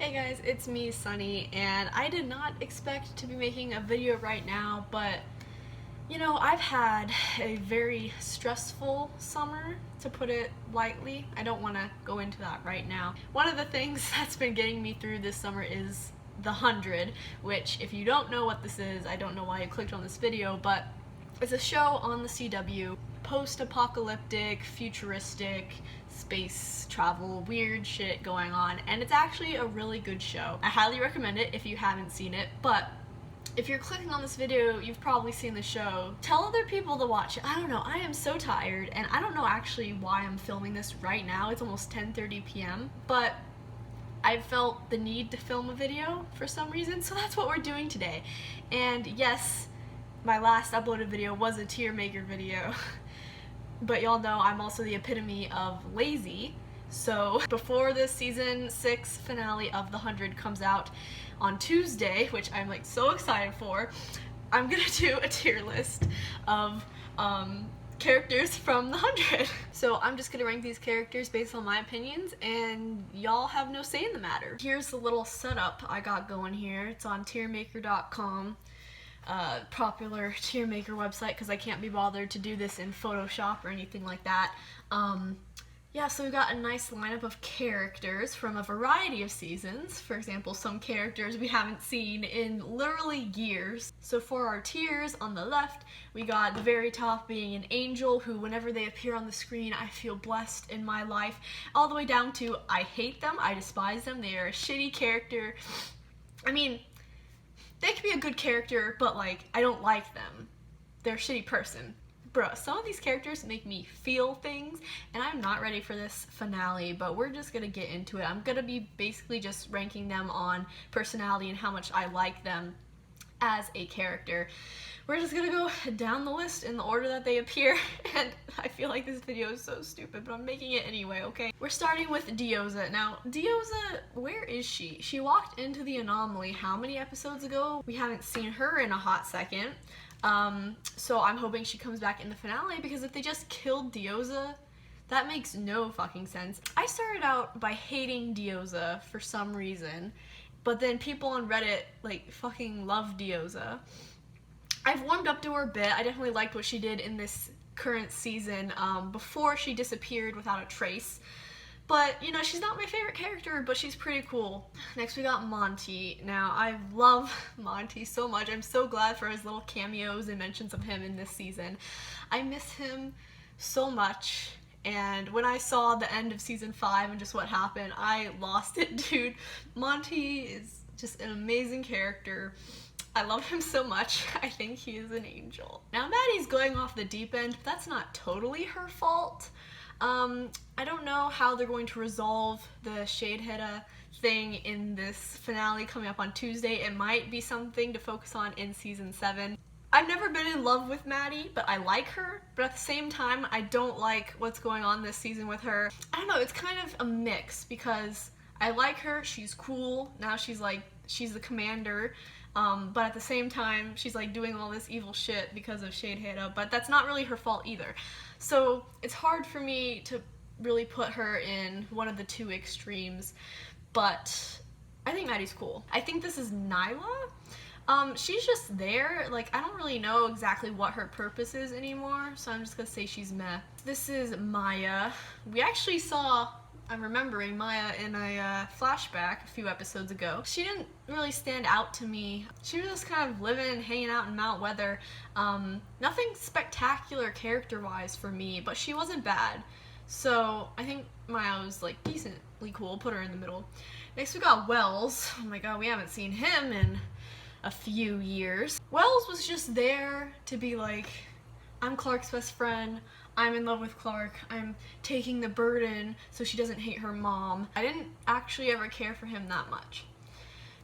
Hey guys, it's me, Sunny, and I did not expect to be making a video right now, but you know, I've had a very stressful summer, to put it lightly. I don't want to go into that right now. One of the things that's been getting me through this summer is The 100, which if you don't know what this is, I don't know why you clicked on this video, but it's a show on the CW, post-apocalyptic, futuristic, space travel, weird shit going on, and it's actually a really good show. I highly recommend it if you haven't seen it, but if you're clicking on this video, you've probably seen the show. Tell other people to watch it. I don't know, I am so tired, and I don't know actually why I'm filming this right now. It's almost 10:30 p.m., but I felt the need to film a video for some reason, so that's what we're doing today. And yes, my last uploaded video was a TIERMAKER video, but y'all know I'm also the epitome of lazy, so before the season 6 finale of The 100 comes out on Tuesday, which I'm like so excited for, I'm gonna do a tier list of characters from The 100. So I'm just gonna rank these characters based on my opinions, and y'all have no say in the matter. Here's the little setup I got going here. It's on TIERMAKER.com. Popular TIERMAKER website, because I can't be bothered to do this in Photoshop or anything like that. Yeah, so we've got a nice lineup of characters from a variety of seasons. For example, some characters we haven't seen in literally years. So for our tiers, on the left, we got the very top being an angel, who whenever they appear on the screen, I feel blessed in my life, all the way down to I hate them, I despise them, they are a shitty character. I mean, they could be a good character, but like, I don't like them. They're a shitty person. Bruh, some of these characters make me feel things, and I'm not ready for this finale, but we're just gonna get into it. I'm gonna be basically just ranking them on personality and how much I like them as a character. We're just gonna go down the list in the order that they appear, and I feel like this video is so stupid, but I'm making it anyway, okay? We're starting with Diyoza. Now, Diyoza, where is she? She walked into the anomaly how many episodes ago? We haven't seen her in a hot second. So I'm hoping she comes back in the finale, because if they just killed Diyoza, that makes no fucking sense. I started out by hating Diyoza for some reason, but then people on Reddit, like, fucking love Diyoza. I've warmed up to her a bit. I definitely liked what she did in this current season, before she disappeared without a trace. But, you know, she's not my favorite character, but she's pretty cool. Next we got Monty. Now, I love Monty so much. I'm so glad for his little cameos and mentions of him in this season. I miss him so much, and when I saw the end of season 5 and just what happened, I lost it, dude. Monty is just an amazing character. I love him so much. I think he is an angel. Now, Maddie's going off the deep end, but that's not totally her fault. I don't know how they're going to resolve the Shadeheada thing in this finale coming up on Tuesday. It might be something to focus on in season 7. I've never been in love with Maddie, but I like her, but at the same time, I don't like what's going on this season with her. I don't know, it's kind of a mix, because I like her, she's cool, now she's the commander, but at the same time, she's like doing all this evil shit because of Shadeheada, but that's not really her fault either. So it's hard for me to really put her in one of the two extremes, but I think Maddie's cool. I think this is Nyla. She's just there. Like, I don't really know exactly what her purpose is anymore, so I'm just gonna say she's meh. This is Maya. We actually saw, I'm remembering, Maya in a flashback a few episodes ago. She didn't really stand out to me. She was just kind of living and hanging out in Mount Weather. Nothing spectacular character-wise for me, but she wasn't bad. So I think Maya was like decently cool, put her in the middle. Next we got Wells. Oh my god, we haven't seen him in a few years. Wells was just there to be like, I'm Clarke's best friend, I'm in love with Clarke, I'm taking the burden so she doesn't hate her mom. I didn't actually ever care for him that much.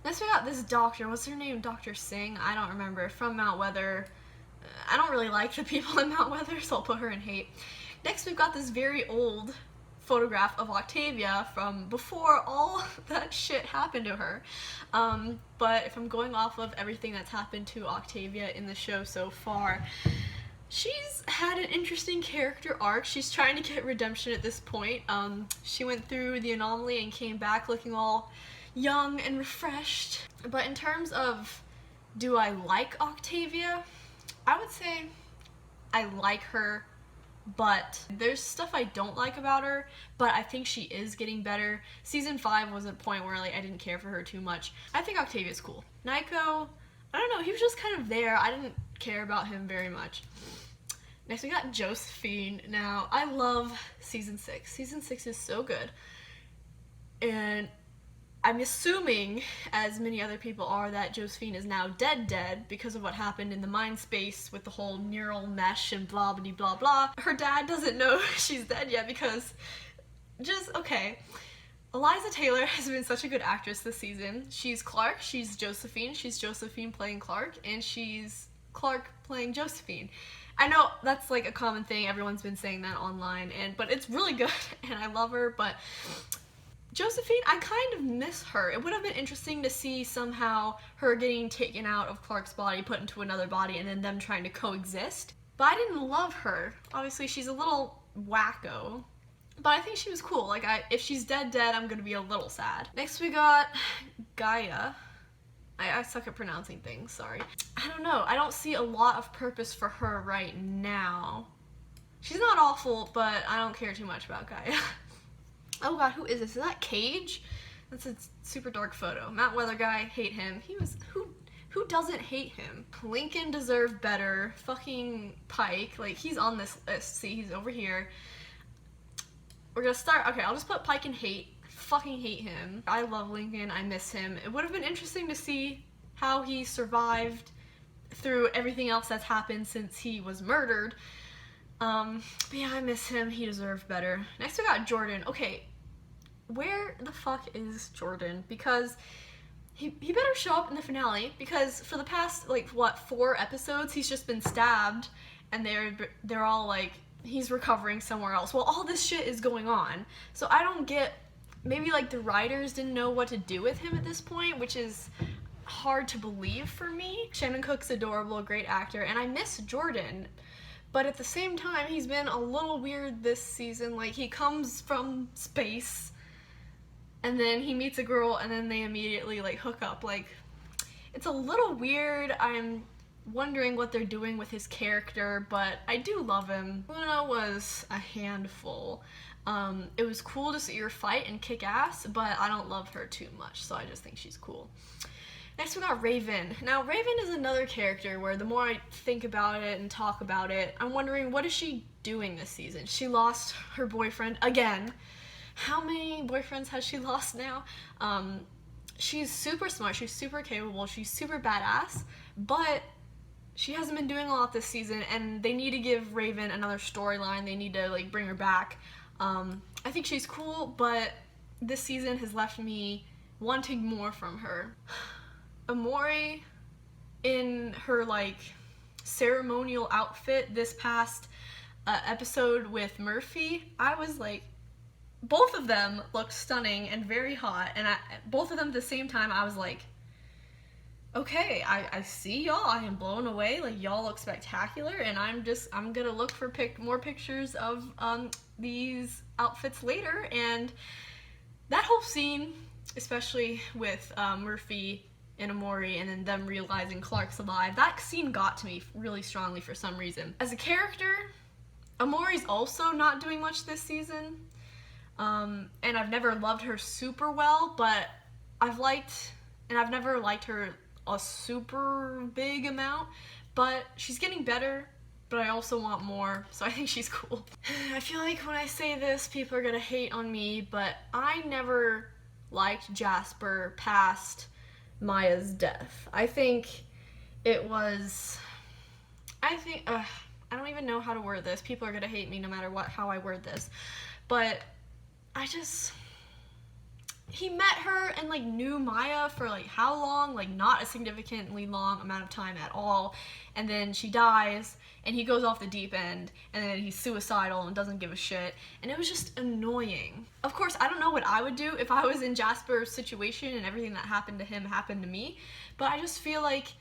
Next we got this doctor, what's her name, Dr. Singh? I don't remember, from Mount Weather. I don't really like the people in Mount Weather, so I'll put her in hate. Next we've got this very old photograph of Octavia from before all that shit happened to her. But if I'm going off of everything that's happened to Octavia in the show so far, she's had an interesting character arc. She's trying to get redemption at this point. She went through the anomaly and came back looking all, young and refreshed. But in terms of do I like Octavia, I would say I like her, but there's stuff I don't like about her, but I think she is getting better. Season 5 was a point where like I didn't care for her too much. I think Octavia's cool. Naiko, I don't know, he was just kind of there. I didn't care about him very much. Next we got Josephine. Now, I love season 6. Season 6 is so good. And I'm assuming, as many other people are, that Josephine is now dead because of what happened in the mind space with the whole neural mesh and blah blah blah blah. Her dad doesn't know she's dead yet because okay. Eliza Taylor has been such a good actress this season. She's Clarke, she's Josephine playing Clarke, and she's Clarke playing Josephine. I know that's like a common thing, everyone's been saying that online, but it's really good and I love her, but Josephine, I kind of miss her. It would have been interesting to see somehow her getting taken out of Clarke's body, put into another body, and then them trying to coexist. But I didn't love her. Obviously, she's a little wacko. But I think she was cool. Like, if she's dead, I'm gonna be a little sad. Next we got Gaia. I suck at pronouncing things, sorry. I don't know. I don't see a lot of purpose for her right now. She's not awful, but I don't care too much about Gaia. Oh god, who is this? Is that Cage? That's a super dark photo. Matt Weather guy, hate him. Who doesn't hate him? Lincoln deserved better. Fucking Pike, like he's on this list. See, he's over here. We're gonna start, okay, I'll just put Pike in hate. Fucking hate him. I love Lincoln, I miss him. It would have been interesting to see how he survived through everything else that's happened since he was murdered. But yeah, I miss him. He deserved better. Next we got Jordan. Okay, where the fuck is Jordan? Because he better show up in the finale, because for the past, like, what, 4 episodes, he's just been stabbed, and they're all like, he's recovering somewhere else. Well, all this shit is going on. So I don't get, maybe like the writers didn't know what to do with him at this point, which is hard to believe for me. Shannon Cook's adorable, a great actor, and I miss Jordan. But at the same time, he's been a little weird this season. Like, he comes from space, and then he meets a girl, and then they immediately, like, hook up. Like, it's a little weird. I'm wondering what they're doing with his character, but I do love him. Luna was a handful. It was cool to see her fight and kick ass, but I don't love her too much, so I just think she's cool. Next we got Raven. Now Raven is another character where the more I think about it and talk about it, I'm wondering, what is she doing this season? She lost her boyfriend again. How many boyfriends has she lost now? She's super smart, she's super capable, she's super badass, but she hasn't been doing a lot this season, and they need to give Raven another storyline. They need to, like, bring her back. I think she's cool, but this season has left me wanting more from her. Amori, in her, like, ceremonial outfit this past episode with Murphy, I was like, both of them looked stunning and very hot, and both of them at the same time, I was like, okay, I see y'all, I am blown away, like, y'all look spectacular, and I'm gonna look for more pictures of these outfits later. And that whole scene, especially with Murphy and Amori, and then them realizing Clarke's alive, that scene got to me really strongly for some reason. As a character, Amori's also not doing much this season, and I've never loved her super well, but I've never liked her a super big amount, but she's getting better, but I also want more, so I think she's cool. I feel like when I say this, people are gonna hate on me, but I never liked Jasper past Maya's death. I don't even know how to word this. People are gonna hate me no matter how I word this, but he met her and, like, knew Maya for, like, how long? Like, not a significantly long amount of time at all. And then she dies, and he goes off the deep end, and then he's suicidal and doesn't give a shit. And it was just annoying. Of course, I don't know what I would do if I was in Jasper's situation and everything that happened to him happened to me. But I just feel like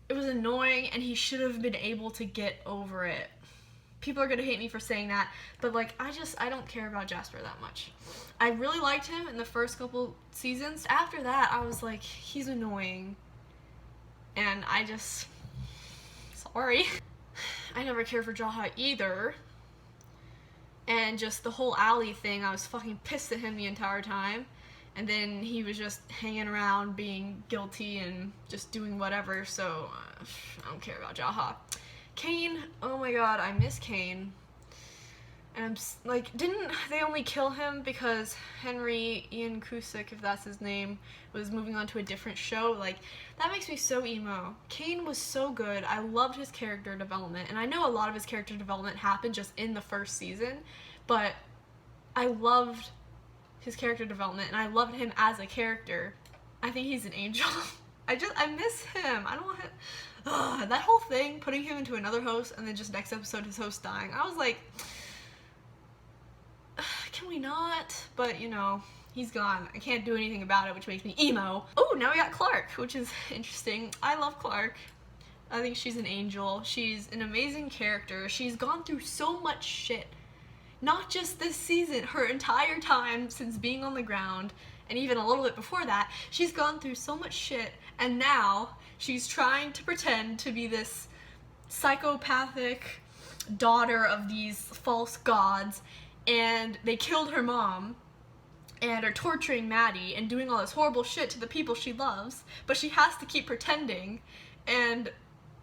it was annoying, and he should have been able to get over it. people are gonna hate me for saying that, but like, I don't care about Jasper that much. I really liked him in the first couple seasons. After that, I was like, he's annoying. And sorry. I never cared for Jaha either. And just the whole Allie thing, I was fucking pissed at him the entire time. And then he was just hanging around being guilty and just doing whatever, so I don't care about Jaha. Kane, oh my god, I miss Kane. And like, didn't they only kill him because Henry Ian Cusick, if that's his name, was moving on to a different show? Like, that makes me so emo. Kane was so good. I loved his character development, and I know a lot of his character development happened just in the first season, but I loved his character development, and I loved him as a character. I think he's an angel. I miss him. I don't want him. That whole thing, putting him into another host, and then just next episode his host dying. I was like, can we not? But, you know, he's gone. I can't do anything about it, which makes me emo. Oh, now we got Clarke, which is interesting. I love Clarke. I think she's an angel. She's an amazing character. She's gone through so much shit. Not just this season, her entire time since being on the ground, and even a little bit before that, she's gone through so much shit, and now she's trying to pretend to be this psychopathic daughter of these false gods, and they killed her mom, and are torturing Maddie, and doing all this horrible shit to the people she loves, but she has to keep pretending, and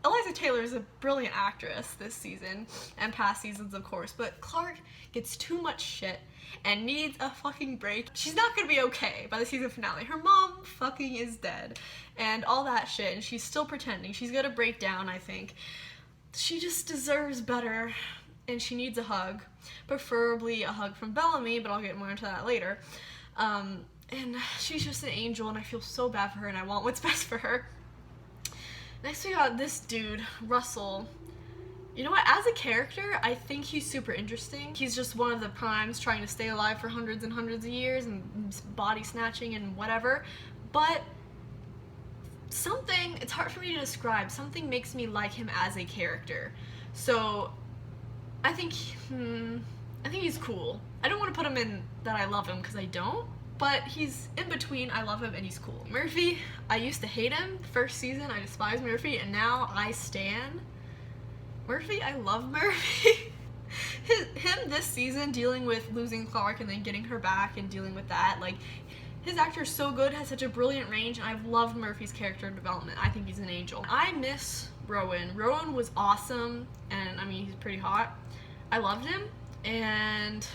Eliza Taylor is a brilliant actress this season, and past seasons of course, but Clarke gets too much shit, and needs a fucking break. She's not gonna be okay by the season finale. Her mom fucking is dead, and all that shit, and she's still pretending. She's gonna break down, I think. She just deserves better, and she needs a hug. Preferably a hug from Bellamy, but I'll get more into that later. And she's just an angel, and I feel so bad for her, and I want what's best for her. Next we got this dude, Russell. You know what, as a character, I think he's super interesting. He's just one of the primes trying to stay alive for hundreds and hundreds of years and body snatching and whatever, but something, it's hard for me to describe, something makes me like him as a character. So, I think he's cool. I don't want to put him in that I love him, because I don't, but he's in between, I love him, and he's cool. Murphy, I used to hate him. First season, I despised Murphy, and now I stan Murphy. I love Murphy. Him this season, dealing with losing Clarke and then getting her back and dealing with that, like, his actor is so good, has such a brilliant range, and I've loved Murphy's character development. I think he's an angel. I miss Rowan. Rowan was awesome, and I mean, he's pretty hot. I loved him, and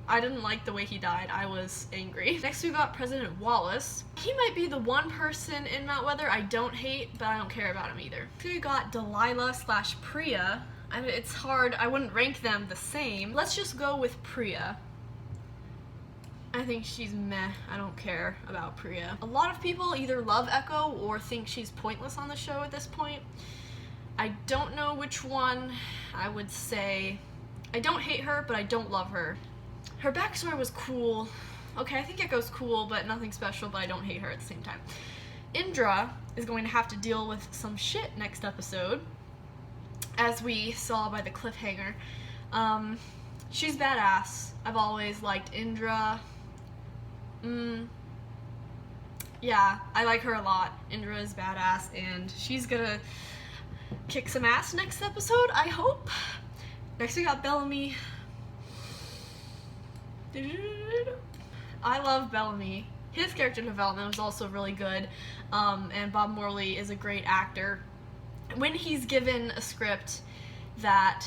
I didn't like the way he died. I was angry. Next we got President Wallace. He might be the one person in Mount Weather I don't hate, but I don't care about him either. We got Delilah / Priya. I mean, it's hard. I wouldn't rank them the same. Let's just go with Priya. I think she's meh. I don't care about Priya. A lot of people either love Echo or think she's pointless on the show at this point. I don't know which one. I would say I don't hate her, but I don't love her. Her backstory was cool. Okay, I think Echo's cool, but nothing special, but I don't hate her at the same time. Indra is going to have to deal with some shit next episode, as we saw by the cliffhanger. She's badass. I've always liked Indra. Yeah, I like her a lot. Indra is badass, and she's gonna kick some ass next episode, I hope. Next we got Bellamy. I love Bellamy. His character development was also really good, and Bob Morley is a great actor. When he's given a script that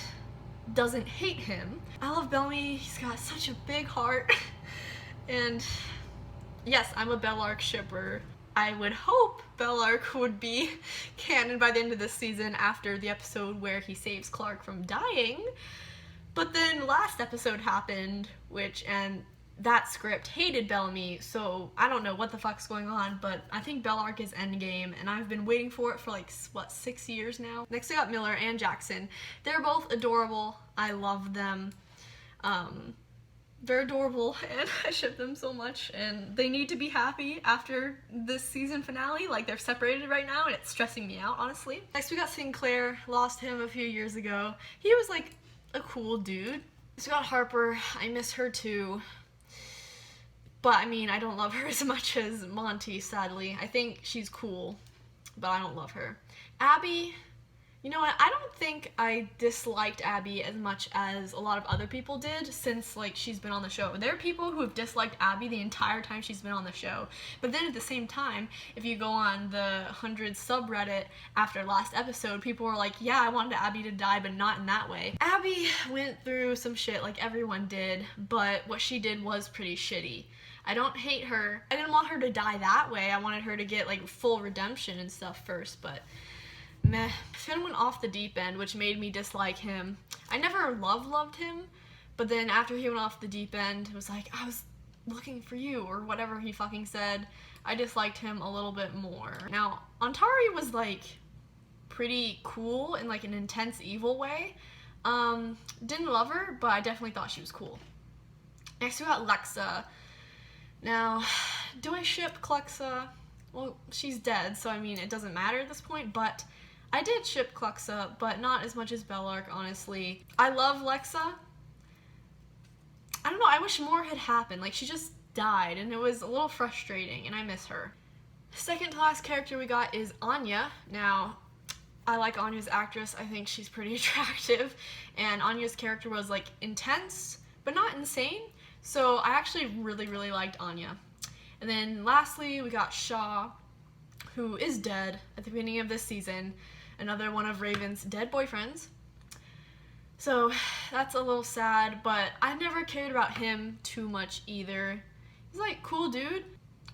doesn't hate him, I love Bellamy. He's got such a big heart, and yes, I'm a Bellarke shipper. I would hope Bellarke would be canon by the end of this season after the episode where he saves Clarke from dying. But then last episode happened, and that script hated Bellamy, so I don't know what the fuck's going on, but I think Bellarke is endgame, and I've been waiting for it for like, what, 6 years now? Next I got Miller and Jackson. They're both adorable. I love them. They're adorable, and I ship them so much, and they need to be happy after this season finale. Like, they're separated right now, and it's stressing me out, honestly. Next we got Sinclair. Lost him a few years ago. He was like a cool dude. So we got Harper. I miss her too. But I mean, I don't love her as much as Monty, sadly. I think she's cool, but I don't love her. Abby, you know what? I don't think I disliked Abby as much as a lot of other people did since, like, she's been on the show. There are people who have disliked Abby the entire time she's been on the show. But then at the same time, if you go on the 100 subreddit after last episode, people were like, yeah, I wanted Abby to die, but not in that way. Abby went through some shit like everyone did, but what she did was pretty shitty. I don't hate her. I didn't want her to die that way. I wanted her to get, like, full redemption and stuff first, but meh. Finn went off the deep end, which made me dislike him. I never loved him, but then after he went off the deep end, it was like, I was looking for you, or whatever he fucking said. I disliked him a little bit more. Now, Antari was, like, pretty cool in, like, an intense evil way. Didn't love her, but I definitely thought she was cool. Next we got Clexa. Now, do I ship Clexa? Well, she's dead, so I mean, it doesn't matter at this point, but I did ship Clexa, but not as much as Bellarke, honestly. I love Clexa. I don't know, I wish more had happened. Like, she just died, and it was a little frustrating, and I miss her. Second to last character we got is Anya. Now, I like Anya's actress. I think she's pretty attractive, and Anya's character was, like, intense, but not insane. So I actually really liked Anya. And then lastly, we got Shaw, who is dead at the beginning of this season. Another one of Raven's dead boyfriends. So that's a little sad, but I never cared about him too much either. He's like, cool dude.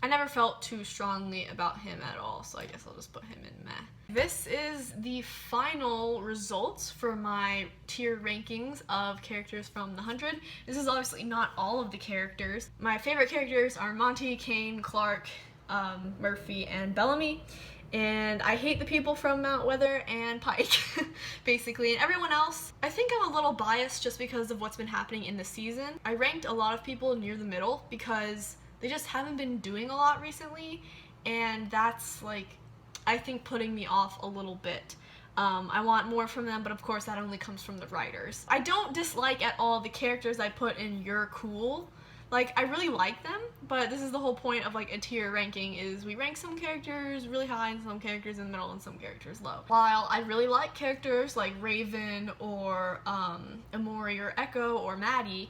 I never felt too strongly about him at all, so I guess I'll just put him in meh. This is the final results for my tier rankings of characters from the 100. This is obviously not all of the characters. My favorite characters are Monty, Kane, Clarke, Murphy, and Bellamy. And I hate the people from Mount Weather and Pike, basically. And everyone else, I think I'm a little biased just because of what's been happening in the season. I ranked a lot of people near the middle because they just haven't been doing a lot recently, and that's, like, I think putting me off a little bit. I want more from them, but of course that only comes from the writers. I don't dislike at all the characters I put in You're Cool. Like, I really like them, but this is the whole point of, like, a tier ranking, is we rank some characters really high and some characters in the middle and some characters low. While I really like characters like Raven or Amori or Echo or Maddie,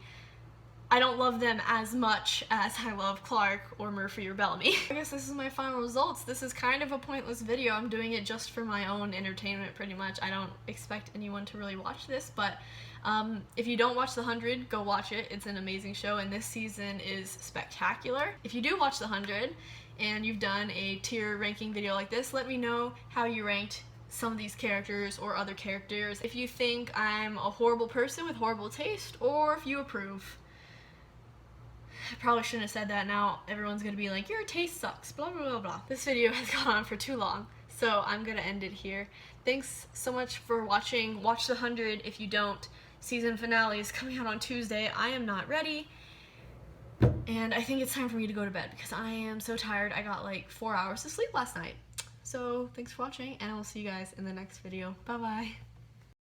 I don't love them as much as I love Clarke or Murphy or Bellamy. I guess this is my final results. This is kind of a pointless video. I'm doing it just for my own entertainment, pretty much. I don't expect anyone to really watch this, but if you don't watch The 100, go watch it. It's an amazing show, and this season is spectacular. If you do watch The 100 and you've done a tier ranking video like this, let me know how you ranked some of these characters or other characters. If you think I'm a horrible person with horrible taste, or if you approve. I probably shouldn't have said that. Now everyone's gonna be like, your taste sucks, blah blah blah blah. This video has gone on for too long, so I'm gonna end it here. Thanks so much for watching. Watch The 100 if you don't. Season finale is coming out on Tuesday. I am not ready, and I think it's time for me to go to bed because I am so tired. I got like 4 hours of sleep last night. So thanks for watching, and I will see you guys in the next video. Bye bye.